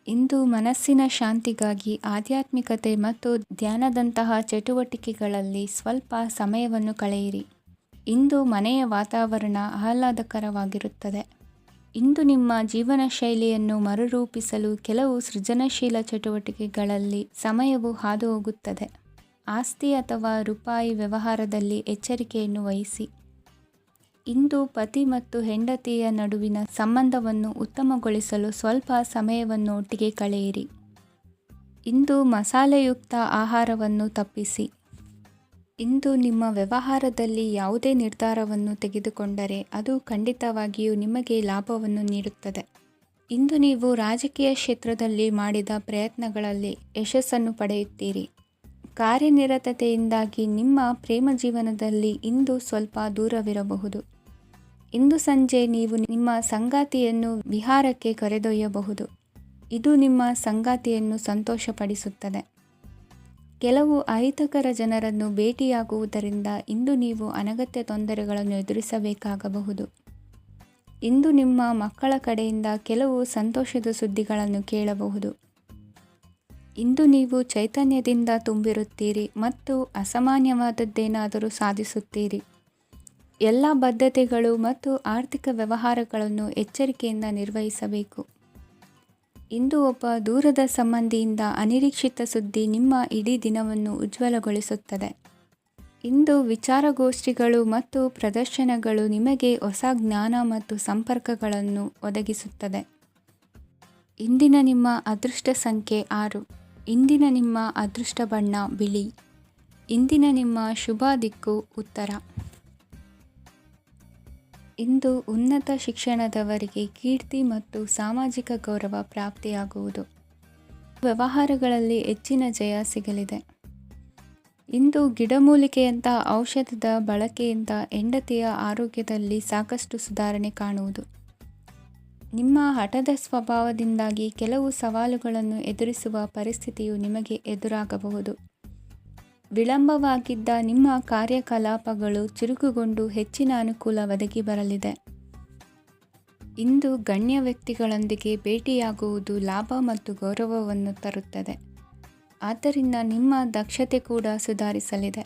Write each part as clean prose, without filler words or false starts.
ಇಂದು ಮನಸ್ಸಿನ ಶಾಂತಿಗಾಗಿ ಆಧ್ಯಾತ್ಮಿಕತೆ ಮತ್ತು ಧ್ಯಾನದಂತಹ ಚಟುವಟಿಕೆಗಳಲ್ಲಿ ಸ್ವಲ್ಪ ಸಮಯವನ್ನು ಕಳೆಯಿರಿ. ಇಂದು ಮನೆಯ ವಾತಾವರಣ ಆಹ್ಲಾದಕರವಾಗಿರುತ್ತದೆ. ಇಂದು ನಿಮ್ಮ ಜೀವನ ಶೈಲಿಯನ್ನು ಮರುರೂಪಿಸಲು ಕೆಲವು ಸೃಜನಶೀಲ ಚಟುವಟಿಕೆಗಳಲ್ಲಿ ಸಮಯವು ಹಾದುಹೋಗುತ್ತದೆ. ಆಸ್ತಿ ಅಥವಾ ರೂಪಾಯಿ ವ್ಯವಹಾರದಲ್ಲಿ ಎಚ್ಚರಿಕೆಯನ್ನು ವಹಿಸಿ. ಇಂದು ಪತಿ ಮತ್ತು ಹೆಂಡತಿಯ ನಡುವಿನ ಸಂಬಂಧವನ್ನು ಉತ್ತಮಗೊಳಿಸಲು ಸ್ವಲ್ಪ ಸಮಯವನ್ನು ಒಟ್ಟಿಗೆ ಕಳೆಯಿರಿ. ಇಂದು ಮಸಾಲೆಯುಕ್ತ ಆಹಾರವನ್ನು ತಪ್ಪಿಸಿ. ಇಂದು ನಿಮ್ಮ ವ್ಯವಹಾರದಲ್ಲಿ ಯಾವುದೇ ನಿರ್ಧಾರವನ್ನು ತೆಗೆದುಕೊಂಡರೆ ಅದು ಖಂಡಿತವಾಗಿಯೂ ನಿಮಗೆ ಲಾಭವನ್ನು ನೀಡುತ್ತದೆ. ಇಂದು ನೀವು ರಾಜಕೀಯ ಕ್ಷೇತ್ರದಲ್ಲಿ ಮಾಡಿದ ಪ್ರಯತ್ನಗಳಲ್ಲಿ ಯಶಸ್ಸನ್ನು ಪಡೆಯುತ್ತೀರಿ. ಕಾರ್ಯನಿರತತೆಯಿಂದಾಗಿ ನಿಮ್ಮ ಪ್ರೇಮ ಜೀವನದಲ್ಲಿ ಇಂದು ಸ್ವಲ್ಪ ದೂರವಿರಬಹುದು. ಇಂದು ಸಂಜೆ ನೀವು ನಿಮ್ಮ ಸಂಗಾತಿಯನ್ನು ವಿಹಾರಕ್ಕೆ ಕರೆದೊಯ್ಯಬಹುದು. ಇದು ನಿಮ್ಮ ಸಂಗಾತಿಯನ್ನು ಸಂತೋಷಪಡಿಸುತ್ತದೆ. ಕೆಲವು ಅಹಿತಕರ ಜನರನ್ನು ಭೇಟಿಯಾಗುವುದರಿಂದ ಇಂದು ನೀವು ಅನಗತ್ಯ ತೊಂದರೆಗಳನ್ನು ಎದುರಿಸಬೇಕಾಗಬಹುದು. ಇಂದು ನಿಮ್ಮ ಮಕ್ಕಳ ಕಡೆಯಿಂದ ಕೆಲವು ಸಂತೋಷದ ಸುದ್ದಿಗಳನ್ನು ಕೇಳಬಹುದು. ಇಂದು ನೀವು ಚೈತನ್ಯದಿಂದ ತುಂಬಿರುತ್ತೀರಿ ಮತ್ತು ಅಸಾಮಾನ್ಯವಾದದ್ದೇನಾದರೂ ಸಾಧಿಸುತ್ತೀರಿ. ಎಲ್ಲ ಬದ್ಧತೆಗಳು ಮತ್ತು ಆರ್ಥಿಕ ವ್ಯವಹಾರಗಳನ್ನು ಎಚ್ಚರಿಕೆಯಿಂದ ನಿರ್ವಹಿಸಬೇಕು. ಇಂದು ಒಬ್ಬ ದೂರದ ಸಂಬಂಧಿಯಿಂದ ಅನಿರೀಕ್ಷಿತ ಸುದ್ದಿ ನಿಮ್ಮ ಇಡೀ ದಿನವನ್ನು ಉಜ್ವಲಗೊಳಿಸುತ್ತದೆ. ಇಂದು ವಿಚಾರಗೋಷ್ಠಿಗಳು ಮತ್ತು ಪ್ರದರ್ಶನಗಳು ನಿಮಗೆ ಹೊಸ ಜ್ಞಾನ ಮತ್ತು ಸಂಪರ್ಕಗಳನ್ನು ಒದಗಿಸುತ್ತದೆ. ಇಂದಿನ ನಿಮ್ಮ ಅದೃಷ್ಟ ಸಂಖ್ಯೆ 6. ಇಂದಿನ ನಿಮ್ಮ ಅದೃಷ್ಟ ಬಣ್ಣ ಬಿಳಿ. ಇಂದಿನ ನಿಮ್ಮ ಶುಭ ದಿಕ್ಕು ಉತ್ತರ. ಇಂದು ಉನ್ನತ ಶಿಕ್ಷಣದವರಿಗೆ ಕೀರ್ತಿ ಮತ್ತು ಸಾಮಾಜಿಕ ಗೌರವ ಪ್ರಾಪ್ತಿಯಾಗುವುದು. ವ್ಯವಹಾರಗಳಲ್ಲಿ ಹೆಚ್ಚಿನ ಜಯ ಸಿಗಲಿದೆ. ಇಂದು ಗಿಡಮೂಲಿಕೆಯಂತಹ ಔಷಧದ ಬಳಕೆಯಿಂದ ಹೆಂಡತಿಯ ಆರೋಗ್ಯದಲ್ಲಿ ಸಾಕಷ್ಟು ಸುಧಾರಣೆ ಕಾಣುವುದು. ನಿಮ್ಮ ಹಠದ ಸ್ವಭಾವದಿಂದಾಗಿ ಕೆಲವು ಸವಾಲುಗಳನ್ನು ಎದುರಿಸುವ ಪರಿಸ್ಥಿತಿಯು ನಿಮಗೆ ಎದುರಾಗಬಹುದು. ವಿಳಂಬವಾಗಿದ್ದ ನಿಮ್ಮ ಕಾರ್ಯಕಲಾಪಗಳು ಚುರುಕುಗೊಂಡು ಹೆಚ್ಚಿನ ಅನುಕೂಲ ಒದಗಿ ಬರಲಿದೆ. ಇಂದು ಗಣ್ಯ ವ್ಯಕ್ತಿಗಳೊಂದಿಗೆ ಭೇಟಿಯಾಗುವುದು ಲಾಭ ಮತ್ತು ಗೌರವವನ್ನು ತರುತ್ತದೆ. ಆದ್ದರಿಂದ ನಿಮ್ಮ ದಕ್ಷತೆ ಕೂಡ ಸುಧಾರಿಸಲಿದೆ.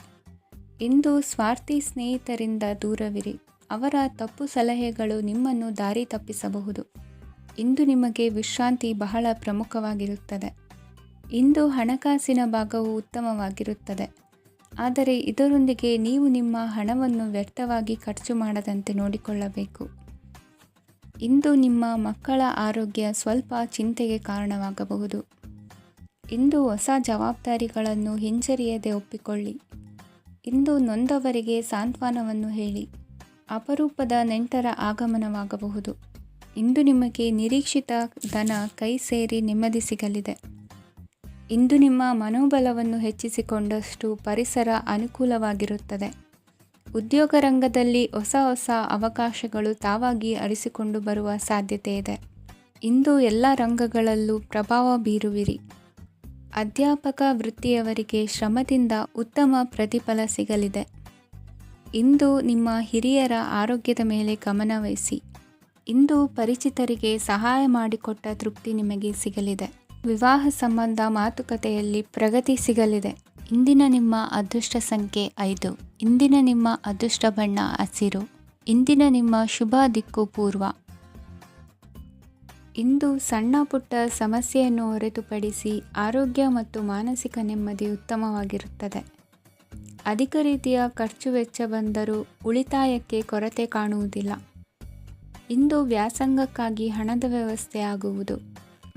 ಇಂದು ಸ್ವಾರ್ಥಿ ಸ್ನೇಹಿತರಿಂದ ದೂರವಿರಿ. ಅವರ ತಪ್ಪು ಸಲಹೆಗಳು ನಿಮ್ಮನ್ನು ದಾರಿ ತಪ್ಪಿಸಬಹುದು. ಇಂದು ನಿಮಗೆ ವಿಶ್ರಾಂತಿ ಬಹಳ ಪ್ರಮುಖವಾಗಿರುತ್ತದೆ. ಇಂದು ಹಣಕಾಸಿನ ಭಾಗವು ಉತ್ತಮವಾಗಿರುತ್ತದೆ. ಆದರೆ ಇದರೊಂದಿಗೆ ನೀವು ನಿಮ್ಮ ಹಣವನ್ನು ವ್ಯರ್ಥವಾಗಿ ಖರ್ಚು ಮಾಡದಂತೆ ನೋಡಿಕೊಳ್ಳಬೇಕು. ಇಂದು ನಿಮ್ಮ ಮಕ್ಕಳ ಆರೋಗ್ಯ ಸ್ವಲ್ಪ ಚಿಂತೆಗೆ ಕಾರಣವಾಗಬಹುದು. ಇಂದು ಹೊಸ ಜವಾಬ್ದಾರಿಗಳನ್ನು ಹಿಂಜರಿಯದೆ ಒಪ್ಪಿಕೊಳ್ಳಿ. ಇಂದು ನೊಂದವರಿಗೆ ಸಾಂತ್ವನವನ್ನು ಹೇಳಿ. ಅಪರೂಪದ ನೆಂಟರ ಆಗಮನವಾಗಬಹುದು. ಇಂದು ನಿಮಗೆ ನಿರೀಕ್ಷಿತ ಧನ ಕೈ ಸೇರಿ ನೆಮ್ಮದಿ ಸಿಗಲಿದೆ. ಇಂದು ನಿಮ್ಮ ಮನೋಬಲವನ್ನು ಹೆಚ್ಚಿಸಿಕೊಂಡಷ್ಟು ಪರಿಸರ ಅನುಕೂಲವಾಗಿರುತ್ತದೆ. ಉದ್ಯೋಗ ರಂಗದಲ್ಲಿ ಹೊಸ ಹೊಸ ಅವಕಾಶಗಳು ತಾವಾಗಿ ಅರಿಸಿಕೊಂಡು ಬರುವ ಸಾಧ್ಯತೆ ಇದೆ. ಇಂದು ಎಲ್ಲ ರಂಗಗಳಲ್ಲೂ ಪ್ರಭಾವ ಬೀರುವಿರಿ. ಅಧ್ಯಾಪಕ ವೃತ್ತಿಯವರಿಗೆ ಶ್ರಮದಿಂದ ಉತ್ತಮ ಪ್ರತಿಫಲ ಸಿಗಲಿದೆ. ಇಂದು ನಿಮ್ಮ ಹಿರಿಯರ ಆರೋಗ್ಯದ ಮೇಲೆ ಗಮನವಹಿಸಿ. ಇಂದು ಪರಿಚಿತರಿಗೆ ಸಹಾಯ ಮಾಡಿಕೊಟ್ಟ ತೃಪ್ತಿ ನಿಮಗೆ ಸಿಗಲಿದೆ. ವಿವಾಹ ಸಂಬಂಧ ಮಾತುಕತೆಯಲ್ಲಿ ಪ್ರಗತಿ ಸಿಗಲಿದೆ. ಇಂದಿನ ನಿಮ್ಮ ಅದೃಷ್ಟ ಸಂಖ್ಯೆ 5. ಇಂದಿನ ನಿಮ್ಮ ಅದೃಷ್ಟ ಬಣ್ಣ ಹಸಿರು. ಇಂದಿನ ನಿಮ್ಮ ಶುಭ ದಿಕ್ಕು ಪೂರ್ವ. ಇಂದು ಸಣ್ಣ ಪುಟ್ಟ ಸಮಸ್ಯೆಯನ್ನು ಹೊರತುಪಡಿಸಿ ಆರೋಗ್ಯ ಮತ್ತು ಮಾನಸಿಕ ನೆಮ್ಮದಿ ಉತ್ತಮವಾಗಿರುತ್ತದೆ. ಅಧಿಕ ರೀತಿಯ ಖರ್ಚು ವೆಚ್ಚ ಬಂದರೂ ಉಳಿತಾಯಕ್ಕೆ ಕೊರತೆ ಕಾಣುವುದಿಲ್ಲ. ಇಂದು ವ್ಯಾಸಂಗಕ್ಕಾಗಿ ಹಣದ ವ್ಯವಸ್ಥೆ ಆಗುವುದು.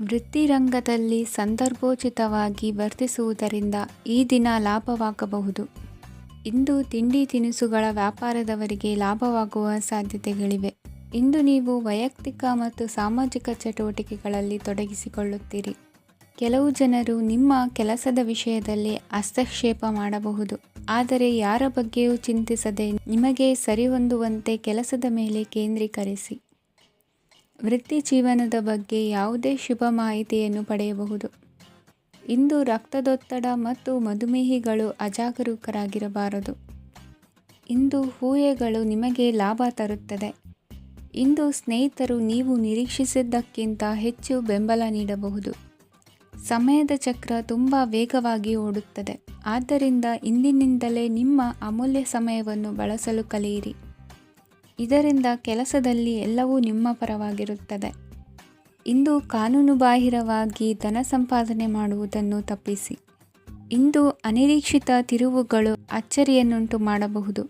ವೃತ್ತಿರಂಗದಲ್ಲಿ ಸಂದರ್ಭೋಚಿತವಾಗಿ ವರ್ತಿಸುವುದರಿಂದ ಈ ದಿನ ಲಾಭವಾಗಬಹುದು. ಇಂದು ತಿಂಡಿ ತಿನಿಸುಗಳ ವ್ಯಾಪಾರದವರಿಗೆ ಲಾಭವಾಗುವ ಸಾಧ್ಯತೆಗಳಿವೆ. ಇಂದು ನೀವು ವೈಯಕ್ತಿಕ ಮತ್ತು ಸಾಮಾಜಿಕ ಚಟುವಟಿಕೆಗಳಲ್ಲಿ ತೊಡಗಿಸಿಕೊಳ್ಳುತ್ತೀರಿ. ಕೆಲವು ಜನರು ನಿಮ್ಮ ಕೆಲಸದ ವಿಷಯದಲ್ಲಿ ಹಸ್ತಕ್ಷೇಪ ಮಾಡಬಹುದು. ಆದರೆ ಯಾರ ಬಗ್ಗೆಯೂ ಚಿಂತಿಸದೆ ನಿಮಗೆ ಸರಿಹೊಂದುವಂತೆ ಕೆಲಸದ ಮೇಲೆ ಕೇಂದ್ರೀಕರಿಸಿ. ವೃತ್ತಿ ಜೀವನದ ಬಗ್ಗೆ ಯಾವುದೇ ಶುಭ ಮಾಹಿತಿಯನ್ನು ಪಡೆಯಬಹುದು. ಇಂದು ರಕ್ತದೊತ್ತಡ ಮತ್ತು ಮಧುಮೇಹಿಗಳು ಅಜಾಗರೂಕರಾಗಿರಬಾರದು. ಇಂದು ಊಹೆಗಳು ನಿಮಗೆ ಲಾಭ ತರುತ್ತದೆ. ಇಂದು ಸ್ನೇಹಿತರು ನೀವು ನಿರೀಕ್ಷಿಸಿದ್ದಕ್ಕಿಂತ ಹೆಚ್ಚು ಬೆಂಬಲ ನೀಡಬಹುದು. ಸಮಯದ ಚಕ್ರ ತುಂಬ ವೇಗವಾಗಿ ಓಡುತ್ತದೆ. ಆದ್ದರಿಂದ ಇಂದಿನಿಂದಲೇ ನಿಮ್ಮ ಅಮೂಲ್ಯ ಸಮಯವನ್ನು ಬಳಸಲು ಕಲಿಯಿರಿ. ಇದರಿಂದ ಕೆಲಸದಲ್ಲಿ ಎಲ್ಲವೂ ನಿಮ್ಮ ಪರವಾಗಿರುತ್ತದೆ. ಇಂದು ಕಾನೂನುಬಾಹಿರವಾಗಿ ಧನ ಸಂಪಾದನೆ ಮಾಡುವುದನ್ನು ತಪ್ಪಿಸಿ. ಇಂದು ಅನಿರೀಕ್ಷಿತ ತಿರುವುಗಳು ಅಚ್ಚರಿಯನ್ನುಂಟು ಮಾಡಬಹುದು.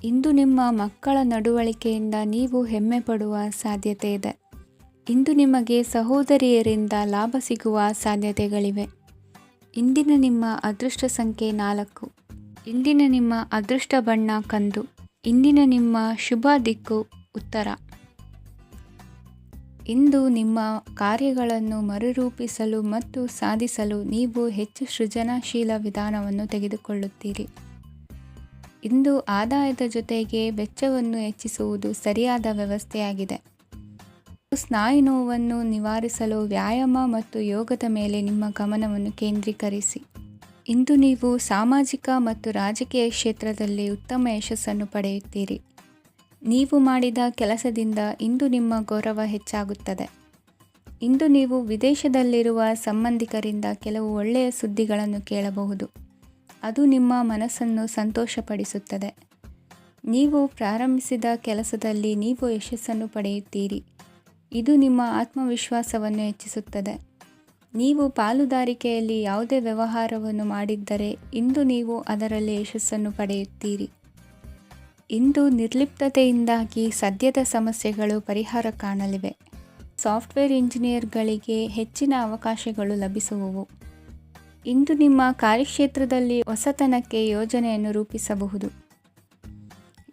ಇಂದು ನಿಮ್ಮ ಮಕ್ಕಳ ನಡವಳಿಕೆಯಿಂದ ನೀವು ಹೆಮ್ಮೆ ಪಡುವ ಸಾಧ್ಯತೆ ಇದೆ. ಇಂದು ನಿಮಗೆ ಸಹೋದರಿಯರಿಂದ ಲಾಭ ಸಿಗುವ ಸಾಧ್ಯತೆಗಳಿವೆ. ಇಂದಿನ ನಿಮ್ಮ ಅದೃಷ್ಟ ಸಂಖ್ಯೆ 4. ಇಂದಿನ ನಿಮ್ಮ ಅದೃಷ್ಟ ಬಣ್ಣ ಕಂದು. ಇಂದಿನ ನಿಮ್ಮ ಶುಭ ದಿಕ್ಕು ಉತ್ತರ. ಇಂದು ನಿಮ್ಮ ಕಾರ್ಯಗಳನ್ನು ಮರುರೂಪಿಸಲು ಮತ್ತು ಸಾಧಿಸಲು ನೀವು ಹೆಚ್ಚು ಸೃಜನಶೀಲ ವಿಧಾನವನ್ನು ತೆಗೆದುಕೊಳ್ಳುತ್ತೀರಿ. ಇಂದು ಆದಾಯದ ಜೊತೆಗೆ ವೆಚ್ಚವನ್ನು ಹೆಚ್ಚಿಸುವುದು ಸರಿಯಾದ ವ್ಯವಸ್ಥೆಯಾಗಿದೆ. ಸ್ನಾಯು ನೋವನ್ನು ನಿವಾರಿಸಲು ವ್ಯಾಯಾಮ ಮತ್ತು ಯೋಗದ ಮೇಲೆ ನಿಮ್ಮ ಗಮನವನ್ನು ಕೇಂದ್ರೀಕರಿಸಿ. ಇಂದು ನೀವು ಸಾಮಾಜಿಕ ಮತ್ತು ರಾಜಕೀಯ ಕ್ಷೇತ್ರದಲ್ಲಿ ಉತ್ತಮ ಯಶಸ್ಸನ್ನು ಪಡೆಯುತ್ತೀರಿ. ನೀವು ಮಾಡಿದ ಕೆಲಸದಿಂದ ಇಂದು ನಿಮ್ಮ ಗೌರವ ಹೆಚ್ಚಾಗುತ್ತದೆ. ಇಂದು ನೀವು ವಿದೇಶದಲ್ಲಿರುವ ಸಂಬಂಧಿಕರಿಂದ ಕೆಲವು ಒಳ್ಳೆಯ ಸುದ್ದಿಗಳನ್ನು ಕೇಳಬಹುದು. ಅದು ನಿಮ್ಮ ಮನಸ್ಸನ್ನು ಸಂತೋಷಪಡಿಸುತ್ತದೆ. ನೀವು ಪ್ರಾರಂಭಿಸಿದ ಕೆಲಸದಲ್ಲಿ ನೀವು ಯಶಸ್ಸನ್ನು ಪಡೆಯುತ್ತೀರಿ. ಇದು ನಿಮ್ಮ ಆತ್ಮವಿಶ್ವಾಸವನ್ನು ಹೆಚ್ಚಿಸುತ್ತದೆ. ನೀವು ಪಾಲುದಾರಿಕೆಯಲ್ಲಿ ಯಾವುದೇ ವ್ಯವಹಾರವನ್ನು ಮಾಡಿದ್ದರೆ ಇಂದು ನೀವು ಅದರಲ್ಲಿ ಯಶಸ್ಸನ್ನು ಪಡೆಯುತ್ತೀರಿ. ಇಂದು ನಿರ್ಲಿಪ್ತತೆಯಿಂದಾಗಿ ಸದ್ಯದ ಸಮಸ್ಯೆಗಳು ಪರಿಹಾರ ಕಾಣಲಿವೆ. ಸಾಫ್ಟ್ವೇರ್ ಇಂಜಿನಿಯರ್ಗಳಿಗೆ ಹೆಚ್ಚಿನ ಅವಕಾಶಗಳು ಲಭಿಸುವವು. ಇಂದು ನಿಮ್ಮ ಕಾರ್ಯಕ್ಷೇತ್ರದಲ್ಲಿ ಹೊಸತನಕ್ಕೆ ಯೋಜನೆಯನ್ನು ರೂಪಿಸಬಹುದು.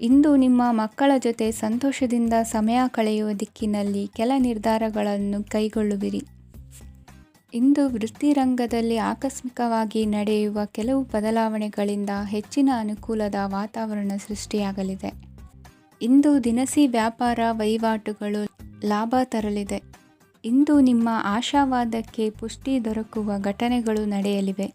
ಇಂದು ನಿಮ್ಮ ಮಕ್ಕಳ ಜೊತೆ ಸಂತೋಷದಿಂದ ಸಮಯ ಕಳೆಯುವ ದಿಕ್ಕಿನಲ್ಲಿ ಕೆಲ ನಿರ್ಧಾರಗಳನ್ನು ಕೈಗೊಳ್ಳುವಿರಿ. ಇಂದು ವೃತ್ತಿರಂಗದಲ್ಲಿ ಆಕಸ್ಮಿಕವಾಗಿ ನಡೆಯುವ ಕೆಲವು ಬದಲಾವಣೆಗಳಿಂದ ಹೆಚ್ಚಿನ ಅನುಕೂಲದ ವಾತಾವರಣ ಸೃಷ್ಟಿಯಾಗಲಿದೆ. ಇಂದು ದಿನಸಿ ವ್ಯಾಪಾರ ವಹಿವಾಟುಗಳು ಲಾಭ ತರಲಿದೆ. ಇಂದು ನಿಮ್ಮ ಆಶಾವಾದಕ್ಕೆ ಪುಷ್ಟಿ ದೊರಕುವ ಘಟನೆಗಳು ನಡೆಯಲಿವೆ.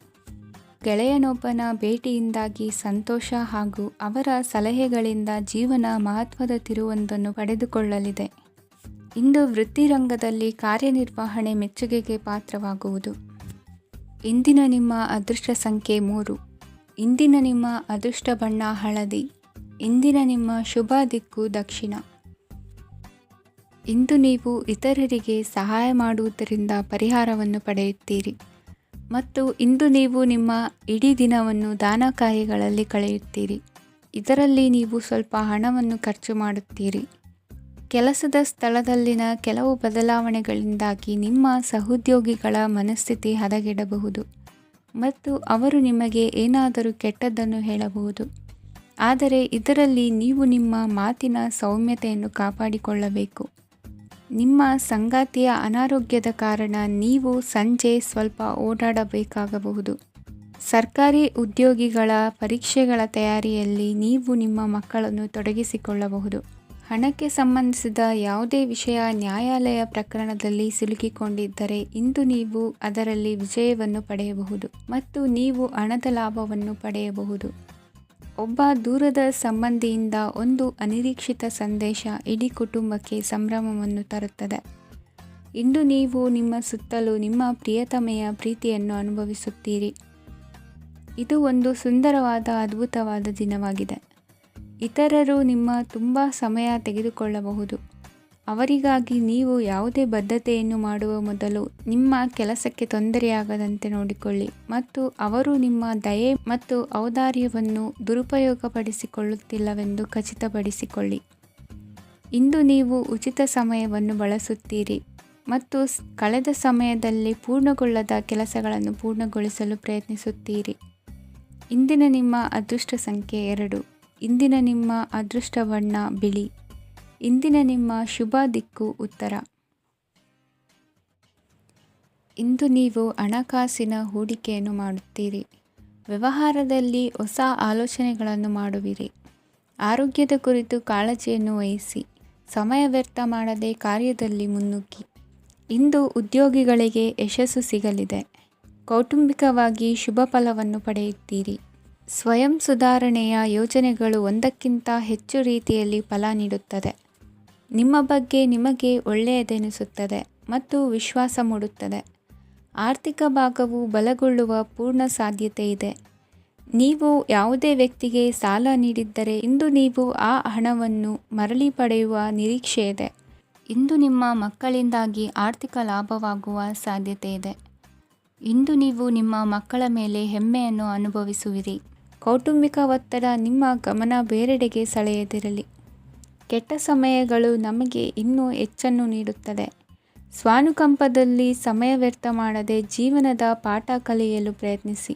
ಗೆಳೆಯನೊಬ್ಬನ ಭೇಟಿಯಿಂದಾಗಿ ಸಂತೋಷ ಹಾಗೂ ಅವರ ಸಲಹೆಗಳಿಂದ ಜೀವನ ಮಹತ್ವದ ತಿರುವೊಂದನ್ನು ಪಡೆದುಕೊಳ್ಳಲಿದೆ. ಇಂದು ವೃತ್ತಿರಂಗದಲ್ಲಿ ಕಾರ್ಯನಿರ್ವಹಣೆ ಮೆಚ್ಚುಗೆಗೆ ಪಾತ್ರವಾಗುವುದು. ಇಂದಿನ ನಿಮ್ಮ ಅದೃಷ್ಟ ಸಂಖ್ಯೆ 3. ಇಂದಿನ ನಿಮ್ಮ ಅದೃಷ್ಟ ಬಣ್ಣ ಹಳದಿ. ಇಂದಿನ ನಿಮ್ಮ ಶುಭ ದಿಕ್ಕು ದಕ್ಷಿಣ. ಇಂದು ನೀವು ಇತರರಿಗೆ ಸಹಾಯ ಮಾಡುವುದರಿಂದ ಪರಿಹಾರವನ್ನು ಪಡೆಯುತ್ತೀರಿ ಮತ್ತು ಇಂದು ನೀವು ನಿಮ್ಮ ಇಡೀ ದಿನವನ್ನು ದಾನ ಕಾರ್ಯಗಳಲ್ಲಿ ಕಳೆಯುತ್ತೀರಿ. ಇದರಲ್ಲಿ ನೀವು ಸ್ವಲ್ಪ ಹಣವನ್ನು ಖರ್ಚು ಮಾಡುತ್ತೀರಿ. ಕೆಲಸದ ಸ್ಥಳದಲ್ಲಿನ ಕೆಲವು ಬದಲಾವಣೆಗಳಿಂದಾಗಿ ನಿಮ್ಮ ಸಹೋದ್ಯೋಗಿಗಳ ಮನಸ್ಥಿತಿ ಹದಗೆಡಬಹುದು ಮತ್ತು ಅವರು ನಿಮಗೆ ಏನಾದರೂ ಕೆಟ್ಟದ್ದನ್ನು ಹೇಳಬಹುದು. ಆದರೆ ಇದರಲ್ಲಿ ನೀವು ನಿಮ್ಮ ಮಾತಿನ ಸೌಮ್ಯತೆಯನ್ನು ಕಾಪಾಡಿಕೊಳ್ಳಬೇಕು. ನಿಮ್ಮ ಸಂಗಾತಿಯ ಅನಾರೋಗ್ಯದ ಕಾರಣ ನೀವು ಸಂಜೆ ಸ್ವಲ್ಪ ಓಡಾಡಬೇಕಾಗಬಹುದು. ಸರ್ಕಾರಿ ಉದ್ಯೋಗಿಗಳ ಪರೀಕ್ಷೆಗಳ ತಯಾರಿಯಲ್ಲಿ ನೀವು ನಿಮ್ಮ ಮಕ್ಕಳನ್ನು ತೊಡಗಿಸಿಕೊಳ್ಳಬಹುದು. ಹಣಕ್ಕೆ ಸಂಬಂಧಿಸಿದ ಯಾವುದೇ ವಿಷಯ ನ್ಯಾಯಾಲಯ ಪ್ರಕರಣದಲ್ಲಿ ಸಿಲುಕಿಕೊಂಡಿದ್ದರೆ ಇಂದು ನೀವು ಅದರಲ್ಲಿ ವಿಜಯವನ್ನು ಪಡೆಯಬಹುದು ಮತ್ತು ನೀವು ಹಣದ ಲಾಭವನ್ನು ಪಡೆಯಬಹುದು. ಒಬ್ಬ ದೂರದ ಸಂಬಂಧಿಯಿಂದ ಒಂದು ಅನಿರೀಕ್ಷಿತ ಸಂದೇಶ ಇಡೀ ಕುಟುಂಬಕ್ಕೆ ಸಂಭ್ರಮವನ್ನು ತರುತ್ತದೆ. ಇಂದು ನೀವು ನಿಮ್ಮ ಸುತ್ತಲೂ ನಿಮ್ಮ ಪ್ರಿಯತಮೆಯ ಪ್ರೀತಿಯನ್ನು ಅನುಭವಿಸುತ್ತೀರಿ. ಇದು ಒಂದು ಸುಂದರವಾದ ಅದ್ಭುತವಾದ ದಿನವಾಗಿದೆ. ಇತರರು ನಿಮ್ಮ ತುಂಬ ಸಮಯ ತೆಗೆದುಕೊಳ್ಳಬಹುದು. ಅವರಿಗಾಗಿ ನೀವು ಯಾವುದೇ ಬದ್ಧತೆಯನ್ನು ಮಾಡುವ ಮೊದಲು ನಿಮ್ಮ ಕೆಲಸಕ್ಕೆ ತೊಂದರೆಯಾಗದಂತೆ ನೋಡಿಕೊಳ್ಳಿ ಮತ್ತು ಅವರು ನಿಮ್ಮ ದಯೆ ಮತ್ತು ಔದಾರ್ಯವನ್ನು ದುರುಪಯೋಗಪಡಿಸಿಕೊಳ್ಳುತ್ತಿಲ್ಲವೆಂದು ಖಚಿತಪಡಿಸಿಕೊಳ್ಳಿ. ಇಂದು ನೀವು ಉಚಿತ ಸಮಯವನ್ನು ಬಳಸುತ್ತೀರಿ ಮತ್ತು ಕಳೆದ ಸಮಯದಲ್ಲಿ ಪೂರ್ಣಗೊಳ್ಳದ ಕೆಲಸಗಳನ್ನು ಪೂರ್ಣಗೊಳಿಸಲು ಪ್ರಯತ್ನಿಸುತ್ತೀರಿ. ಇಂದಿನ ನಿಮ್ಮ ಅದೃಷ್ಟ ಸಂಖ್ಯೆ 2. ಇಂದಿನ ನಿಮ್ಮ ಅದೃಷ್ಟ ಬಣ್ಣ ಬಿಳಿ. ಇಂದಿನ ನಿಮ್ಮ ಶುಭ ದಿಕ್ಕು ಉತ್ತರ. ಇಂದು ನೀವು ಹಣಕಾಸಿನ ಹೂಡಿಕೆಯನ್ನು ಮಾಡುತ್ತೀರಿ. ವ್ಯವಹಾರದಲ್ಲಿ ಹೊಸ ಆಲೋಚನೆಗಳನ್ನು ಮಾಡುವಿರಿ. ಆರೋಗ್ಯದ ಕುರಿತು ಕಾಳಜಿಯನ್ನು ವಹಿಸಿ. ಸಮಯ ವ್ಯರ್ಥ ಮಾಡದೆ ಕಾರ್ಯದಲ್ಲಿ ಮುನ್ನುಗ್ಗಿ. ಇಂದು ಉದ್ಯೋಗಿಗಳಿಗೆ ಯಶಸ್ಸು ಸಿಗಲಿದೆ. ಕೌಟುಂಬಿಕವಾಗಿ ಶುಭ ಫಲವನ್ನು ಪಡೆಯುತ್ತೀರಿ. ಸ್ವಯಂ ಸುಧಾರಣೆಯ ಯೋಜನೆಗಳು ಒಂದಕ್ಕಿಂತ ಹೆಚ್ಚು ರೀತಿಯಲ್ಲಿ ಫಲ ನೀಡುತ್ತದೆ. ನಿಮ್ಮ ಬಗ್ಗೆ ನಿಮಗೆ ಒಳ್ಳೆಯದೆನಿಸುತ್ತದೆ ಮತ್ತು ವಿಶ್ವಾಸ ಮೂಡುತ್ತದೆ. ಆರ್ಥಿಕ ಭಾಗವು ಬಲಗೊಳ್ಳುವ ಪೂರ್ಣ ಸಾಧ್ಯತೆ ಇದೆ. ನೀವು ಯಾವುದೇ ವ್ಯಕ್ತಿಗೆ ಸಾಲ ನೀಡಿದ್ದರೆ ಇಂದು ನೀವು ಆ ಹಣವನ್ನು ಮರಳಿ ಪಡೆಯುವ ನಿರೀಕ್ಷೆ ಇದೆ. ಇಂದು ನಿಮ್ಮ ಮಕ್ಕಳಿಂದಾಗಿ ಆರ್ಥಿಕ ಲಾಭವಾಗುವ ಸಾಧ್ಯತೆ ಇದೆ. ಇಂದು ನೀವು ನಿಮ್ಮ ಮಕ್ಕಳ ಮೇಲೆ ಹೆಮ್ಮೆಯನ್ನು ಅನುಭವಿಸುವಿರಿ. ಕೌಟುಂಬಿಕ ಒತ್ತಡ ನಿಮ್ಮ ಗಮನ ಬೇರೆಡೆಗೆ ಸೆಳೆಯದಿರಲಿ. ಕೆಟ್ಟ ಸಮಯಗಳು ನಮಗೆ ಇನ್ನೂ ಹೆಚ್ಚನ್ನು ನೀಡುತ್ತದೆ. ಸ್ವಾನುಕಂಪದಲ್ಲಿ ಸಮಯ ವ್ಯರ್ಥ ಮಾಡದೆ ಜೀವನದ ಪಾಠ ಕಲಿಯಲು ಪ್ರಯತ್ನಿಸಿ.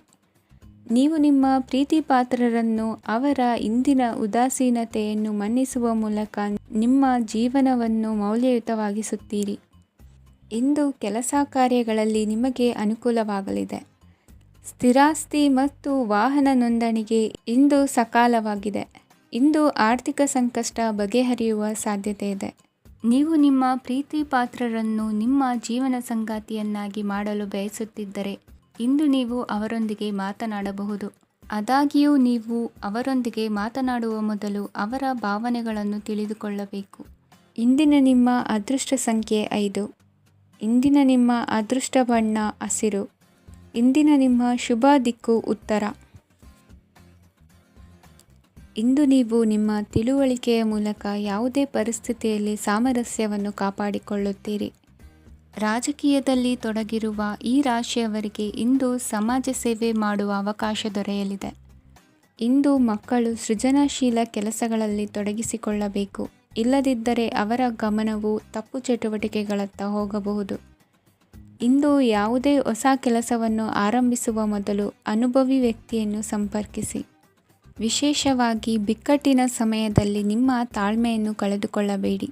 ನೀವು ನಿಮ್ಮ ಪ್ರೀತಿ ಪಾತ್ರರನ್ನು ಅವರ ಇಂದಿನ ಉದಾಸೀನತೆಯನ್ನು ಮನ್ನಿಸುವ ಮೂಲಕ ನಿಮ್ಮ ಜೀವನವನ್ನು ಮೌಲ್ಯಯುತವಾಗಿಸುತ್ತೀರಿ. ಇಂದು ಕೆಲಸ ಕಾರ್ಯಗಳಲ್ಲಿ ನಿಮಗೆ ಅನುಕೂಲವಾಗಲಿದೆ. ಸ್ಥಿರಾಸ್ತಿ ಮತ್ತು ವಾಹನ ನೋಂದಣಿಗೆ ಇಂದು ಸಕಾಲವಾಗಿದೆ. ಇಂದು ಆರ್ಥಿಕ ಸಂಕಷ್ಟ ಬಗೆಹರಿಯುವ ಸಾಧ್ಯತೆ ಇದೆ. ನೀವು ನಿಮ್ಮ ಪ್ರೀತಿ ಪಾತ್ರರನ್ನು ನಿಮ್ಮ ಜೀವನ ಸಂಗಾತಿಯನ್ನಾಗಿ ಮಾಡಲು ಬಯಸುತ್ತಿದ್ದರೆ ಇಂದು ನೀವು ಅವರೊಂದಿಗೆ ಮಾತನಾಡಬಹುದು. ಆದಾಗ್ಯೂ ನೀವು ಅವರೊಂದಿಗೆ ಮಾತನಾಡುವ ಮೊದಲು ಅವರ ಭಾವನೆಗಳನ್ನು ತಿಳಿದುಕೊಳ್ಳಬೇಕು. ಇಂದಿನ ನಿಮ್ಮ ಅದೃಷ್ಟ ಸಂಖ್ಯೆ 5. ಇಂದಿನ ನಿಮ್ಮ ಅದೃಷ್ಟ ಬಣ್ಣ ಹಸಿರು. ಇಂದಿನ ನಿಮ್ಮ ಶುಭ ದಿಕ್ಕು ಉತ್ತರ. ಇಂದು ನೀವು ನಿಮ್ಮ ತಿಳುವಳಿಕೆಯ ಮೂಲಕ ಯಾವುದೇ ಪರಿಸ್ಥಿತಿಯಲ್ಲಿ ಸಾಮರಸ್ಯವನ್ನು ಕಾಪಾಡಿಕೊಳ್ಳುತ್ತೀರಿ. ರಾಜಕೀಯದಲ್ಲಿ ತೊಡಗಿರುವ ಈ ರಾಶಿಯವರಿಗೆ ಇಂದು ಸಮಾಜ ಸೇವೆ ಮಾಡುವ ಅವಕಾಶ ದೊರೆಯಲಿದೆ. ಇಂದು ಮಕ್ಕಳು ಸೃಜನಶೀಲ ಕೆಲಸಗಳಲ್ಲಿ ತೊಡಗಿಸಿಕೊಳ್ಳಬೇಕು. ಇಲ್ಲದಿದ್ದರೆ ಅವರ ಗಮನವು ತಪ್ಪು ಚಟುವಟಿಕೆಗಳತ್ತ ಹೋಗಬಹುದು. ಇಂದು ಯಾವುದೇ ಹೊಸ ಕೆಲಸವನ್ನು ಆರಂಭಿಸುವ ಮೊದಲು ಅನುಭವಿ ವ್ಯಕ್ತಿಯನ್ನು ಸಂಪರ್ಕಿಸಿ. ವಿಶೇಷವಾಗಿ ಬಿಕ್ಕಟ್ಟಿನ ಸಮಯದಲ್ಲಿ ನಿಮ್ಮ ತಾಳ್ಮೆಯನ್ನು ಕಳೆದುಕೊಳ್ಳಬೇಡಿ.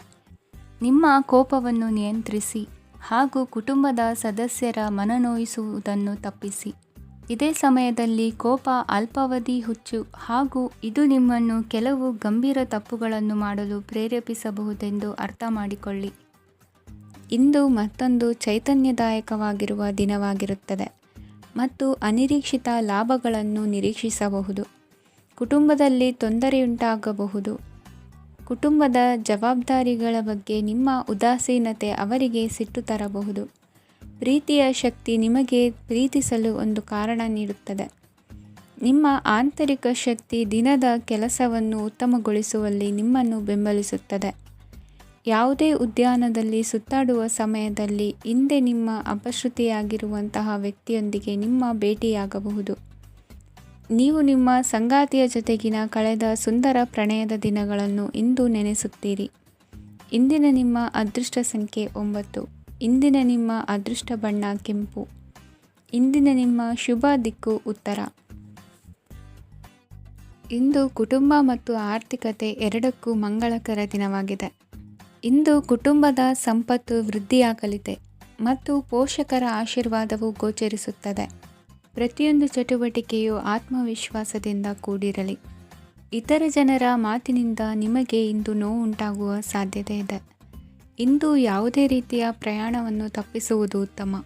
ನಿಮ್ಮ ಕೋಪವನ್ನು ನಿಯಂತ್ರಿಸಿ ಹಾಗೂ ಕುಟುಂಬದ ಸದಸ್ಯರ ಮನನೋಯಿಸುವುದನ್ನು ತಪ್ಪಿಸಿ. ಇದೇ ಸಮಯದಲ್ಲಿ ಕೋಪ ಅಲ್ಪಾವಧಿ ಹುಚ್ಚು ಹಾಗೂ ಇದು ನಿಮ್ಮನ್ನು ಕೆಲವು ಗಂಭೀರ ತಪ್ಪುಗಳನ್ನು ಮಾಡಲು ಪ್ರೇರೇಪಿಸಬಹುದೆಂದು ಅರ್ಥ ಮಾಡಿಕೊಳ್ಳಿ. ಇಂದು ಮತ್ತೊಂದು ಚೈತನ್ಯದಾಯಕವಾಗಿರುವ ದಿನವಾಗಿರುತ್ತದೆ ಮತ್ತು ಅನಿರೀಕ್ಷಿತ ಲಾಭಗಳನ್ನು ನಿರೀಕ್ಷಿಸಬಹುದು. ಕುಟುಂಬದಲ್ಲಿ ತೊಂದರೆಯುಂಟಾಗಬಹುದು. ಕುಟುಂಬದ ಜವಾಬ್ದಾರಿಗಳ ಬಗ್ಗೆ ನಿಮ್ಮ ಉದಾಸೀನತೆ ಅವರಿಗೆ ಸಿಟ್ಟು ತರಬಹುದು. ಪ್ರೀತಿಯ ಶಕ್ತಿ ನಿಮಗೆ ಪ್ರೀತಿಸಲು ಒಂದು ಕಾರಣ ನೀಡುತ್ತದೆ. ನಿಮ್ಮ ಆಂತರಿಕ ಶಕ್ತಿ ದಿನದ ಕೆಲಸವನ್ನು ಉತ್ತಮಗೊಳಿಸುವಲ್ಲಿ ನಿಮ್ಮನ್ನು ಬೆಂಬಲಿಸುತ್ತದೆ. ಯಾವುದೇ ಉದ್ಯಾನದಲ್ಲಿ ಸುತ್ತಾಡುವ ಸಮಯದಲ್ಲಿ ಹಿಂದೆ ನಿಮ್ಮ ಅಪಶ್ರುತಿಯಾಗಿರುವಂತಹ ವ್ಯಕ್ತಿಯೊಂದಿಗೆ ನಿಮ್ಮ ಭೇಟಿಯಾಗಬಹುದು. ನೀವು ನಿಮ್ಮ ಸಂಗಾತಿಯ ಜೊತೆಗಿನ ಕಳೆದ ಸುಂದರ ಪ್ರಣಯದ ದಿನಗಳನ್ನು ಇಂದು ನೆನೆಸುತ್ತೀರಿ. ಇಂದಿನ ನಿಮ್ಮ ಅದೃಷ್ಟ ಸಂಖ್ಯೆ 9. ಇಂದಿನ ನಿಮ್ಮ ಅದೃಷ್ಟ ಬಣ್ಣ ಕೆಂಪು. ಇಂದಿನ ನಿಮ್ಮ ಶುಭ ದಿಕ್ಕು ಉತ್ತರ. ಇಂದು ಕುಟುಂಬ ಮತ್ತು ಆರ್ಥಿಕತೆ ಎರಡಕ್ಕೂ ಮಂಗಳಕರ ದಿನವಾಗಿದೆ. ಇಂದು ಕುಟುಂಬದ ಸಂಪತ್ತು ವೃದ್ಧಿಯಾಗಲಿದೆ ಮತ್ತು ಪೋಷಕರ ಆಶೀರ್ವಾದವು ಗೋಚರಿಸುತ್ತದೆ. ಪ್ರತಿಯೊಂದು ಚಟುವಟಿಕೆಯು ಆತ್ಮವಿಶ್ವಾಸದಿಂದ ಕೂಡಿರಲಿ. ಇತರ ಜನರ ಮಾತಿನಿಂದ ನಿಮಗೆ ಇಂದು ನೋವು ಉಂಟಾಗುವ ಸಾಧ್ಯತೆ ಇದೆ. ಇಂದು ಯಾವುದೇ ರೀತಿಯ ಪ್ರಯಾಣವನ್ನು ತಪ್ಪಿಸುವುದು ಉತ್ತಮ.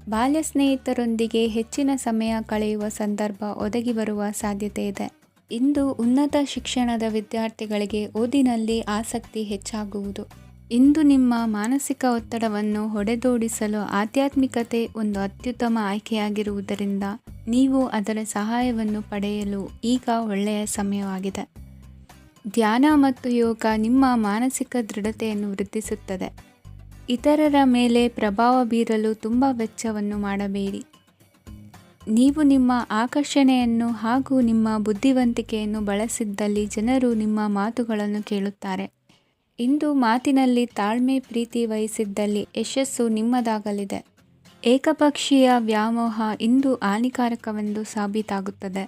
ಬಾಲ್ಯ ಸ್ನೇಹಿತರೊಂದಿಗೆ ಹೆಚ್ಚಿನ ಸಮಯ ಕಳೆಯುವ ಸಂದರ್ಭ ಒದಗಿ ಬರುವ ಸಾಧ್ಯತೆ ಇದೆ. ಇಂದು ಉನ್ನತ ಶಿಕ್ಷಣದ ವಿದ್ಯಾರ್ಥಿಗಳಿಗೆ ಓದಿನಲ್ಲಿ ಆಸಕ್ತಿ ಹೆಚ್ಚಾಗುವುದು. ಇಂದು ನಿಮ್ಮ ಮಾನಸಿಕ ಒತ್ತಡವನ್ನು ಹೊಡೆದೋಡಿಸಲು ಆಧ್ಯಾತ್ಮಿಕತೆ ಒಂದು ಅತ್ಯುತ್ತಮ ಆಯ್ಕೆಯಾಗಿರುವುದರಿಂದ ನೀವು ಅದರ ಸಹಾಯವನ್ನು ಪಡೆಯಲು ಈಗ ಒಳ್ಳೆಯ ಸಮಯವಾಗಿದೆ. ಧ್ಯಾನ ಮತ್ತು ಯೋಗ ನಿಮ್ಮ ಮಾನಸಿಕ ದೃಢತೆಯನ್ನು ವೃದ್ಧಿಸುತ್ತದೆ. ಇತರರ ಮೇಲೆ ಪ್ರಭಾವ ಬೀರಲು ತುಂಬ ವೆಚ್ಚವನ್ನು ಮಾಡಬೇಡಿ. ನೀವು ನಿಮ್ಮ ಆಕರ್ಷಣೆಯನ್ನು ಹಾಗೂ ನಿಮ್ಮ ಬುದ್ಧಿವಂತಿಕೆಯನ್ನು ಬಳಸಿದ್ದಲ್ಲಿ ಜನರು ನಿಮ್ಮ ಮಾತುಗಳನ್ನು ಕೇಳುತ್ತಾರೆ. ಇಂದು ಮಾತಿನಲ್ಲಿ ತಾಳ್ಮೆ ಪ್ರೀತಿ ವಹಿಸಿದ್ದಲ್ಲಿ ಯಶಸ್ಸು ನಿಮ್ಮದಾಗಲಿದೆ. ಏಕಪಕ್ಷೀಯ ವ್ಯಾಮೋಹ ಇಂದು ಹಾನಿಕಾರಕವೆಂದು ಸಾಬೀತಾಗುತ್ತದೆ.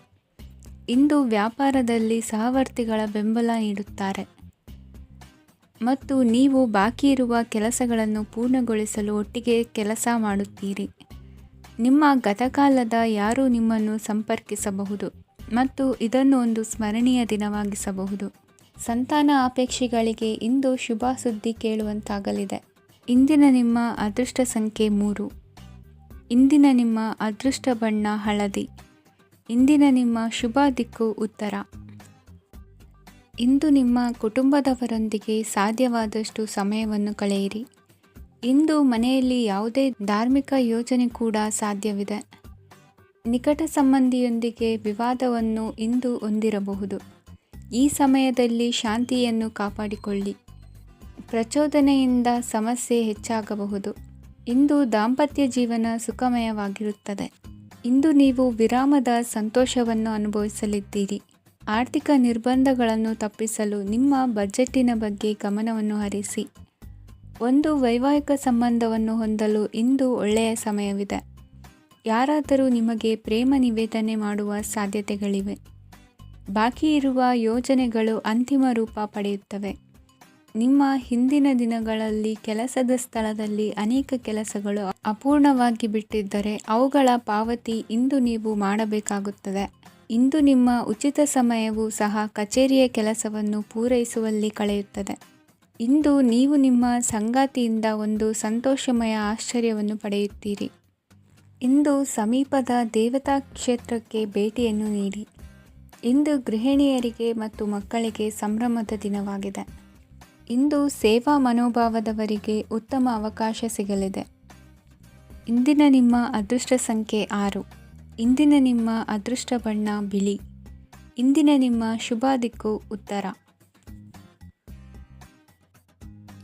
ಇಂದು ವ್ಯಾಪಾರದಲ್ಲಿ ಸಹವರ್ತಿಗಳ ಬೆಂಬಲ ನೀಡುತ್ತಾರೆ ಮತ್ತು ನೀವು ಬಾಕಿ ಇರುವ ಕೆಲಸಗಳನ್ನು ಪೂರ್ಣಗೊಳಿಸಲು ಒಟ್ಟಿಗೆ ಕೆಲಸ ಮಾಡುತ್ತೀರಿ. ನಿಮ್ಮ ಗತಕಾಲದ ಯಾರೂ ನಿಮ್ಮನ್ನು ಸಂಪರ್ಕಿಸಬಹುದು ಮತ್ತು ಇದನ್ನು ಒಂದು ಸ್ಮರಣೀಯ ದಿನವಾಗಿಸಬಹುದು. ಸಂತಾನ ಅಪೇಕ್ಷಿಗಳಿಗೆ ಇಂದು ಶುಭ ಸುದ್ದಿ ಕೇಳುವಂತಾಗಲಿದೆ. ಇಂದಿನ ನಿಮ್ಮ ಅದೃಷ್ಟ ಸಂಖ್ಯೆ 3. ಇಂದಿನ ನಿಮ್ಮ ಅದೃಷ್ಟ ಬಣ್ಣ ಹಳದಿ. ಇಂದಿನ ನಿಮ್ಮ ಶುಭ ದಿಕ್ಕು ಉತ್ತರ. ಇಂದು ನಿಮ್ಮ ಕುಟುಂಬದವರೊಂದಿಗೆ ಸಾಧ್ಯವಾದಷ್ಟು ಸಮಯವನ್ನು ಕಳೆಯಿರಿ. ಇಂದು ಮನೆಯಲ್ಲಿ ಯಾವುದೇ ಧಾರ್ಮಿಕ ಯೋಜನೆ ಕೂಡ ಸಾಧ್ಯವಿದೆ. ನಿಕಟ ಸಂಬಂಧಿಯೊಂದಿಗೆ ವಿವಾದವನ್ನು ಇಂದು ಹೊಂದಿರಬಹುದು. ಈ ಸಮಯದಲ್ಲಿ ಶಾಂತಿಯನ್ನು ಕಾಪಾಡಿಕೊಳ್ಳಿ. ಪ್ರಚೋದನೆಯಿಂದ ಸಮಸ್ಯೆ ಹೆಚ್ಚಾಗಬಹುದು. ಇಂದು ದಾಂಪತ್ಯ ಜೀವನ ಸುಖಮಯವಾಗಿರುತ್ತದೆ. ಇಂದು ನೀವು ವಿರಾಮದ ಸಂತೋಷವನ್ನು ಅನುಭವಿಸಲಿದ್ದೀರಿ. ಆರ್ಥಿಕ ನಿರ್ಬಂಧಗಳನ್ನು ತಪ್ಪಿಸಲು ನಿಮ್ಮ ಬಜೆಟ್ಟಿನ ಬಗ್ಗೆ ಗಮನವನ್ನು ಹರಿಸಿ. ಒಂದು ವೈವಾಹಿಕ ಸಂಬಂಧವನ್ನು ಹೊಂದಲು ಇಂದು ಒಳ್ಳೆಯ ಸಮಯವಿದೆ. ಯಾರಾದರೂ ನಿಮಗೆ ಪ್ರೇಮ ನಿವೇದನೆ ಮಾಡುವ ಸಾಧ್ಯತೆಗಳಿವೆ. ಬಾಕಿ ಇರುವ ಯೋಜನೆಗಳು ಅಂತಿಮ ರೂಪ ಪಡೆಯುತ್ತವೆ. ನಿಮ್ಮ ಹಿಂದಿನ ದಿನಗಳಲ್ಲಿ ಕೆಲಸದ ಸ್ಥಳದಲ್ಲಿ ಅನೇಕ ಕೆಲಸಗಳು ಅಪೂರ್ಣವಾಗಿ ಬಿಟ್ಟಿದ್ದರೆ ಅವುಗಳ ಪಾವತಿ ಇಂದು ನೀವು ಮಾಡಬೇಕಾಗುತ್ತದೆ. ಇಂದು ನಿಮ್ಮ ಉಚಿತ ಸಮಯವೂ ಸಹ ಕಚೇರಿಯ ಕೆಲಸವನ್ನು ಪೂರೈಸುವಲ್ಲಿ ಕಳೆಯುತ್ತದೆ. ಇಂದು ನೀವು ನಿಮ್ಮ ಸಂಗಾತಿಯಿಂದ ಒಂದು ಸಂತೋಷಮಯ ಆಶ್ಚರ್ಯವನ್ನು ಪಡೆಯುತ್ತೀರಿ. ಇಂದು ಸಮೀಪದ ದೇವತಾ ಕ್ಷೇತ್ರಕ್ಕೆ ಭೇಟಿಯನ್ನು ನೀಡಿ. ಇಂದು ಗೃಹಿಣಿಯರಿಗೆ ಮತ್ತು ಮಕ್ಕಳಿಗೆ ಸಂಭ್ರಮದ ದಿನವಾಗಿದೆ. ಇಂದು ಸೇವಾ ಮನೋಭಾವದವರಿಗೆ ಉತ್ತಮ ಅವಕಾಶ ಸಿಗಲಿದೆ. ಇಂದಿನ ನಿಮ್ಮ ಅದೃಷ್ಟ ಸಂಖ್ಯೆ 6. ಇಂದಿನ ನಿಮ್ಮ ಅದೃಷ್ಟ ಬಣ್ಣ ಬಿಳಿ. ಇಂದಿನ ನಿಮ್ಮ ಶುಭ ದಿಕ್ಕು ಉತ್ತರ.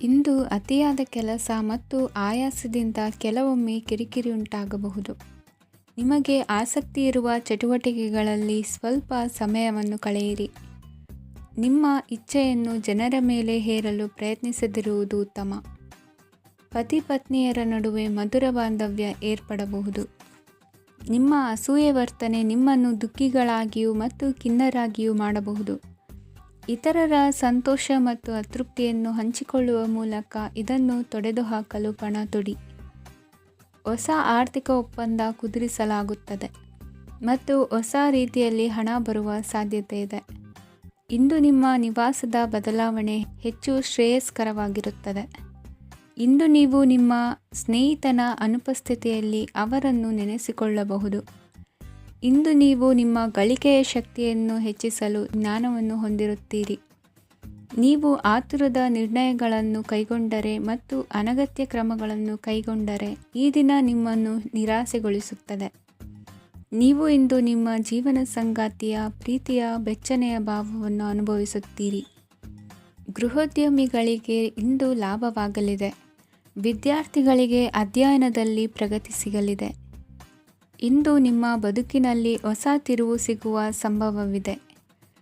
ಇಂದು ಅತಿಯಾದ ಕೆಲಸ ಮತ್ತು ಆಯಾಸದಿಂದ ಕೆಲವೊಮ್ಮೆ ಕಿರಿಕಿರಿ ಉಂಟಾಗಬಹುದು. ನಿಮಗೆ ಆಸಕ್ತಿ ಇರುವ ಚಟುವಟಿಕೆಗಳಲ್ಲಿ ಸ್ವಲ್ಪ ಸಮಯವನ್ನು ಕಳೆಯಿರಿ. ನಿಮ್ಮ ಇಚ್ಛೆಯನ್ನು ಜನರ ಮೇಲೆ ಹೇರಲು ಪ್ರಯತ್ನಿಸದಿರುವುದು ಉತ್ತಮ. ಪತಿ ಪತ್ನಿಯರ ನಡುವೆ ಮಧುರ ಬಾಂಧವ್ಯ ಏರ್ಪಡಬಹುದು. ನಿಮ್ಮ ಅಸೂಯೆ ವರ್ತನೆ ನಿಮ್ಮನ್ನು ದುಃಖಿಗಳಾಗಿಯೂ ಮತ್ತು ಖಿನ್ನರಾಗಿಯೂ ಮಾಡಬಹುದು. ಇತರರ ಸಂತೋಷ ಮತ್ತು ಅತೃಪ್ತಿಯನ್ನು ಹಂಚಿಕೊಳ್ಳುವ ಮೂಲಕ ಇದನ್ನು ತೊಡೆದುಹಾಕಲು ಪಣ ತೊಡಿ. ಹೊಸ ಆರ್ಥಿಕ ಒಪ್ಪಂದ ಕುದುರಿಸಲಾಗುತ್ತದೆ ಮತ್ತು ಹೊಸ ರೀತಿಯಲ್ಲಿ ಹಣ ಬರುವ ಸಾಧ್ಯತೆ ಇದೆ. ಇಂದು ನಿಮ್ಮ ನಿವಾಸದ ಬದಲಾವಣೆ ಹೆಚ್ಚು ಶ್ರೇಯಸ್ಕರವಾಗಿರುತ್ತದೆ. ಇಂದು ನೀವು ನಿಮ್ಮ ಸ್ನೇಹಿತನ ಅನುಪಸ್ಥಿತಿಯಲ್ಲಿ ಅವರನ್ನು ನೆನೆಸಿಕೊಳ್ಳಬಹುದು. ಇಂದು ನೀವು ನಿಮ್ಮ ಗಳಿಕೆಯ ಶಕ್ತಿಯನ್ನು ಹೆಚ್ಚಿಸಲು ಜ್ಞಾನವನ್ನು ಹೊಂದಿರುತ್ತೀರಿ. ನೀವು ಆತುರದ ನಿರ್ಣಯಗಳನ್ನು ಕೈಗೊಂಡರೆ ಮತ್ತು ಅನಗತ್ಯ ಕ್ರಮಗಳನ್ನು ಕೈಗೊಂಡರೆ ಈ ದಿನ ನಿಮ್ಮನ್ನು ನಿರಾಸೆಗೊಳಿಸುತ್ತದೆ. ನೀವು ಇಂದು ನಿಮ್ಮ ಜೀವನ ಸಂಗಾತಿಯ ಪ್ರೀತಿಯ ಬೆಚ್ಚನೆಯ ಭಾವವನ್ನು ಅನುಭವಿಸುತ್ತೀರಿ. ಗೃಹೋದ್ಯಮಿಗಳಿಗೆ ಇಂದು ಲಾಭವಾಗಲಿದೆ. ವಿದ್ಯಾರ್ಥಿಗಳಿಗೆ ಅಧ್ಯಯನದಲ್ಲಿ ಪ್ರಗತಿ ಸಿಗಲಿದೆ. ಇಂದು ನಿಮ್ಮ ಬದುಕಿನಲ್ಲಿ ಹೊಸ ತಿರುವು ಸಿಗುವ ಸಂಭವವಿದೆ.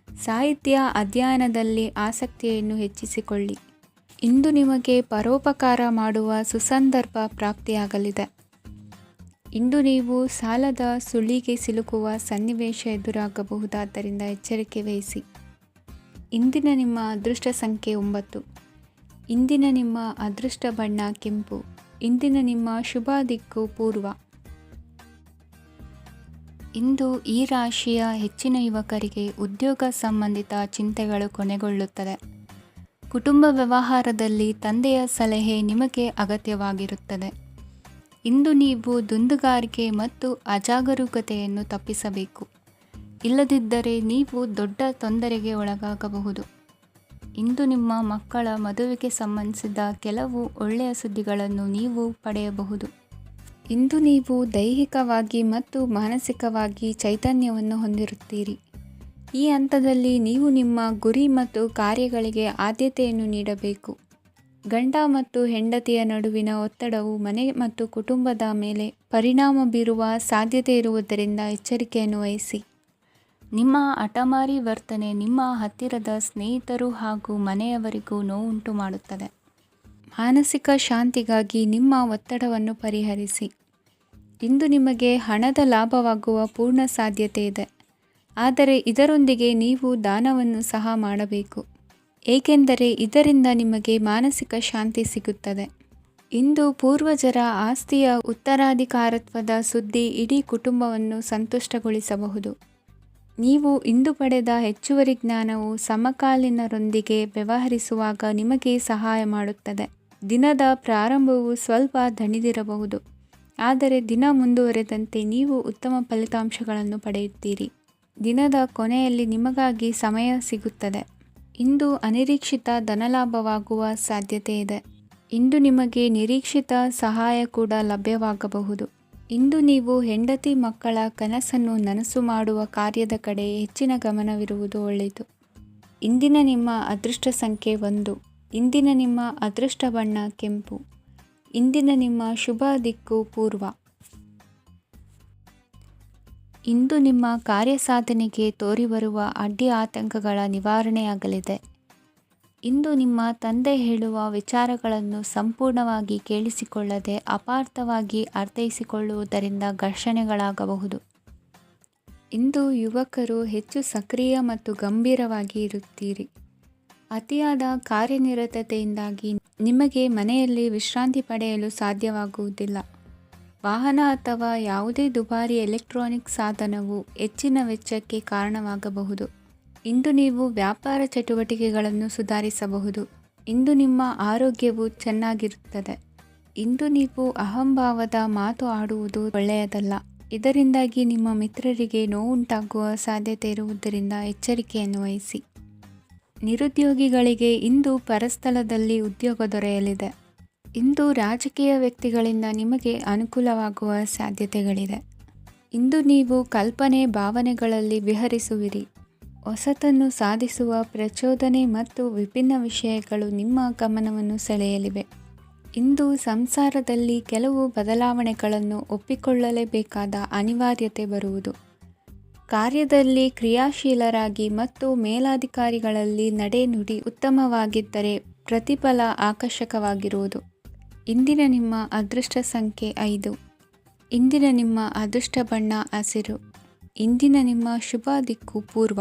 ಸಾಹಿತ್ಯ ಅಧ್ಯಯನದಲ್ಲಿ ಆಸಕ್ತಿಯನ್ನು ಹೆಚ್ಚಿಸಿಕೊಳ್ಳಿ. ಇಂದು ನಿಮಗೆ ಪರೋಪಕಾರ ಮಾಡುವ ಸುಸಂದರ್ಭ ಪ್ರಾಪ್ತಿಯಾಗಲಿದೆ. ಇಂದು ನೀವು ಸಾಲದ ಸುಳಿಗೆ ಸಿಲುಕುವ ಸನ್ನಿವೇಶ ಎದುರಾಗಬಹುದಾದ್ದರಿಂದ ಎಚ್ಚರಿಕೆ ವಹಿಸಿ. ಇಂದಿನ ನಿಮ್ಮ ಅದೃಷ್ಟ ಸಂಖ್ಯೆ 9. ಇಂದಿನ ನಿಮ್ಮ ಅದೃಷ್ಟ ಬಣ್ಣ ಕೆಂಪು. ಇಂದಿನ ನಿಮ್ಮ ಶುಭ ದಿಕ್ಕು ಪೂರ್ವ. ಇಂದು ಈ ರಾಶಿಯ ಹೆಚ್ಚಿನ ಯುವಕರಿಗೆ ಉದ್ಯೋಗ ಸಂಬಂಧಿತ ಚಿಂತೆಗಳು ಕೊನೆಗೊಳ್ಳುತ್ತದೆ. ಕುಟುಂಬ ವ್ಯವಹಾರದಲ್ಲಿ ತಂದೆಯ ಸಲಹೆ ನಿಮಗೆ ಅಗತ್ಯವಾಗಿರುತ್ತದೆ. ಇಂದು ನೀವು ದುಂದುಗಾರಿಕೆ ಮತ್ತು ಅಜಾಗರೂಕತೆಯನ್ನು ತಪ್ಪಿಸಬೇಕು. ಇಲ್ಲದಿದ್ದರೆ ನೀವು ದೊಡ್ಡ ತೊಂದರೆಗೆ ಒಳಗಾಗಬಹುದು. ಇಂದು ನಿಮ್ಮ ಮಕ್ಕಳ ಮದುವೆಗೆ ಸಂಬಂಧಿಸಿದ ಕೆಲವು ಒಳ್ಳೆಯ ಸುದ್ದಿಗಳನ್ನು ನೀವು ಪಡೆಯಬಹುದು. ಇಂದು ನೀವು ದೈಹಿಕವಾಗಿ ಮತ್ತು ಮಾನಸಿಕವಾಗಿ ಚೈತನ್ಯವನ್ನು ಹೊಂದಿರುತ್ತೀರಿ. ಈ ಹಂತದಲ್ಲಿ ನೀವು ನಿಮ್ಮ ಗುರಿ ಮತ್ತು ಕಾರ್ಯಗಳಿಗೆ ಆದ್ಯತೆಯನ್ನು ನೀಡಬೇಕು. ಗಂಡ ಮತ್ತು ಹೆಂಡತಿಯ ನಡುವಿನ ಒತ್ತಡವು ಮನೆ ಮತ್ತು ಕುಟುಂಬದ ಮೇಲೆ ಪರಿಣಾಮ ಬೀರುವ ಸಾಧ್ಯತೆ ಇರುವುದರಿಂದ ಎಚ್ಚರಿಕೆಯನ್ನು ವಹಿಸಿ. ನಿಮ್ಮ ಹಠಮಾರಿ ವರ್ತನೆ ನಿಮ್ಮ ಹತ್ತಿರದ ಸ್ನೇಹಿತರು ಹಾಗೂ ಮನೆಯವರಿಗೂ ನೋವುಂಟು ಮಾಡುತ್ತದೆ. ಮಾನಸಿಕ ಶಾಂತಿಗಾಗಿ ನಿಮ್ಮ ಒತ್ತಡವನ್ನು ಪರಿಹರಿಸಿ. ಇಂದು ನಿಮಗೆ ಹಣದ ಲಾಭವಾಗುವ ಪೂರ್ಣ ಸಾಧ್ಯತೆ ಇದೆ. ಆದರೆ ಇದರೊಂದಿಗೆ ನೀವು ದಾನವನ್ನು ಸಹ ಮಾಡಬೇಕು, ಏಕೆಂದರೆ ಇದರಿಂದ ನಿಮಗೆ ಮಾನಸಿಕ ಶಾಂತಿ ಸಿಗುತ್ತದೆ. ಇಂದು ಪೂರ್ವಜರ ಆಸ್ತಿಯ ಉತ್ತರಾಧಿಕಾರತ್ವದ ಸುದ್ದಿ ಇಡೀ ಕುಟುಂಬವನ್ನು ಸಂತುಷ್ಟಗೊಳಿಸಬಹುದು. ನೀವು ಇಂದು ಪಡೆದ ಹೆಚ್ಚುವರಿ ಜ್ಞಾನವು ಸಮಕಾಲೀನರೊಂದಿಗೆ ವ್ಯವಹರಿಸುವಾಗ ನಿಮಗೆ ಸಹಾಯ ಮಾಡುತ್ತದೆ. ದಿನದ ಪ್ರಾರಂಭವು ಸ್ವಲ್ಪ ದಣಿದಿರಬಹುದು, ಆದರೆ ದಿನ ಮುಂದುವರೆದಂತೆ ನೀವು ಉತ್ತಮ ಫಲಿತಾಂಶಗಳನ್ನು ಪಡೆಯುತ್ತೀರಿ. ದಿನದ ಕೊನೆಯಲ್ಲಿ ನಿಮಗಾಗಿ ಸಮಯ ಸಿಗುತ್ತದೆ. ಇಂದು ಅನಿರೀಕ್ಷಿತ ಧನಲಾಭವಾಗುವ ಸಾಧ್ಯತೆ ಇದೆ. ಇಂದು ನಿಮಗೆ ನಿರೀಕ್ಷಿತ ಸಹಾಯ ಕೂಡ ಲಭ್ಯವಾಗಬಹುದು. ಇಂದು ನೀವು ಹೆಂಡತಿ ಮಕ್ಕಳ ಕನಸನ್ನು ನನಸು ಮಾಡುವ ಕಾರ್ಯದ ಕಡೆ ಹೆಚ್ಚಿನ ಗಮನವಿರುವುದು ಒಳ್ಳೆಯದು. ಇಂದಿನ ನಿಮ್ಮ ಅದೃಷ್ಟ ಸಂಖ್ಯೆ 1. ಇಂದಿನ ನಿಮ್ಮ ಅದೃಷ್ಟ ಬಣ್ಣ ಕೆಂಪು. ಇಂದಿನ ನಿಮ್ಮ ಶುಭ ದಿಕ್ಕು ಪೂರ್ವ. ಇಂದು ನಿಮ್ಮ ಕಾರ್ಯಸಾಧನೆಗೆ ತೋರಿಬರುವ ಅಡ್ಡಿ ಆತಂಕಗಳ ನಿವಾರಣೆಯಾಗಲಿದೆ. ಇಂದು ನಿಮ್ಮ ತಂದೆ ಹೇಳುವ ವಿಚಾರಗಳನ್ನು ಸಂಪೂರ್ಣವಾಗಿ ಕೇಳಿಸಿಕೊಳ್ಳದೆ ಅಪಾರ್ಥವಾಗಿ ಅರ್ಥೈಸಿಕೊಳ್ಳುವುದರಿಂದ ಘರ್ಷಣೆಗಳಾಗಬಹುದು. ಇಂದು ಯುವಕರು ಹೆಚ್ಚು ಸಕ್ರಿಯ ಮತ್ತು ಗಂಭೀರವಾಗಿ ಇರುತ್ತೀರಿ. ಅತಿಯಾದ ಕಾರ್ಯನಿರತತೆಯಿಂದಾಗಿ ನಿಮಗೆ ಮನೆಯಲ್ಲಿ ವಿಶ್ರಾಂತಿ ಪಡೆಯಲು ಸಾಧ್ಯವಾಗುವುದಿಲ್ಲ. ವಾಹನ ಅಥವಾ ಯಾವುದೇ ದುಬಾರಿ ಎಲೆಕ್ಟ್ರಾನಿಕ್ ಸಾಧನವು ಹೆಚ್ಚಿನ ವೆಚ್ಚಕ್ಕೆ ಕಾರಣವಾಗಬಹುದು. ಇಂದು ನೀವು ವ್ಯಾಪಾರ ಚಟುವಟಿಕೆಗಳನ್ನು ಸುಧಾರಿಸಬಹುದು. ಇಂದು ನಿಮ್ಮ ಆರೋಗ್ಯವು ಚೆನ್ನಾಗಿರುತ್ತದೆ. ಇಂದು ನೀವು ಅಹಂಭಾವದ ಮಾತು ಆಡುವುದು ಒಳ್ಳೆಯದಲ್ಲ. ಇದರಿಂದಾಗಿ ನಿಮ್ಮ ಮಿತ್ರರಿಗೆ ನೋವುಂಟಾಗುವ ಸಾಧ್ಯತೆ ಇರುವುದರಿಂದ ಎಚ್ಚರಿಕೆಯನ್ನು ವಹಿಸಿ. ನಿರುದ್ಯೋಗಿಗಳಿಗೆ ಇಂದು ಪರಸ್ಥಳದಲ್ಲಿ ಉದ್ಯೋಗ ದೊರೆಯಲಿದೆ. ಇಂದು ರಾಜಕೀಯ ವ್ಯಕ್ತಿಗಳಿಂದ ನಿಮಗೆ ಅನುಕೂಲವಾಗುವ ಸಾಧ್ಯತೆಗಳಿದೆ. ಇಂದು ನೀವು ಕಲ್ಪನೆ ಭಾವನೆಗಳಲ್ಲಿ ವಿಹರಿಸುವಿರಿ. ಹೊಸತನ್ನು ಸಾಧಿಸುವ ಪ್ರಚೋದನೆ ಮತ್ತು ವಿಭಿನ್ನ ವಿಷಯಗಳು ನಿಮ್ಮ ಗಮನವನ್ನು ಸೆಳೆಯಲಿವೆ. ಇಂದು ಸಂಸಾರದಲ್ಲಿ ಕೆಲವು ಬದಲಾವಣೆಗಳನ್ನು ಒಪ್ಪಿಕೊಳ್ಳಲೇಬೇಕಾದ ಅನಿವಾರ್ಯತೆ ಬರುವುದು. ಕಾರ್ಯದಲ್ಲಿ ಕ್ರಿಯಾಶೀಲರಾಗಿ ಮತ್ತು ಮೇಲಾಧಿಕಾರಿಗಳಲ್ಲಿ ನಡೆನುಡಿ ಉತ್ತಮವಾಗಿದ್ದರೆ ಪ್ರತಿಫಲ ಆಕರ್ಷಕವಾಗಿರುವುದು. ಇಂದಿನ ನಿಮ್ಮ ಅದೃಷ್ಟ ಸಂಖ್ಯೆ 5. ಇಂದಿನ ನಿಮ್ಮ ಅದೃಷ್ಟ ಬಣ್ಣ ಹಸಿರು. ಇಂದಿನ ನಿಮ್ಮ ಶುಭ ದಿಕ್ಕು ಪೂರ್ವ.